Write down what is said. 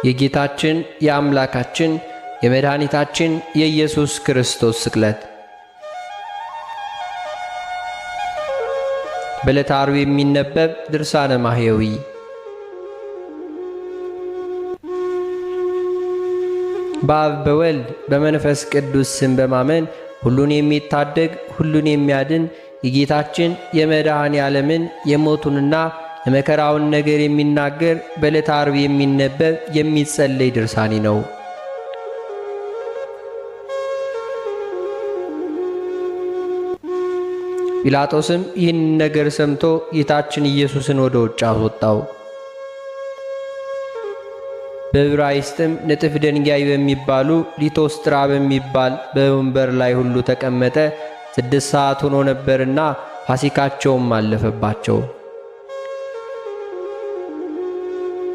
የጌታችን የአምላካችን የመድኃኒታችን የኢየሱስ ክርስቶስ ስቅለት። በዕለተ ዓርብ የሚነበብ ድርሳነ ማሕየዊ። በአብ በወልድ በመንፈስ ቅዱስ ስም በማመን ሁሉን የሚታደግ ሁሉን የሚያድን የጌታችን የመድኃኔ ዓለምን የሞቱንና የመከራውን ነገር የሚናገር በዕለተ ዓርብ የሚነበብ የሚጸለይ ድርሳኔ ነው። ጲላጦስም ይህን ነገር ሰምቶ ጌታችን ኢየሱስን ወደ ውጭ አስወጣው። በዕብራይስጥም ንጥፍ ደንጋይ በሚባሉ ሊቶስጥራ በሚባል በወንበር ላይ ሁሉ ተቀመጠ። 6 ሰዓት ሆኖ ነበርና ፋሲካቸውም አለፈባቸው።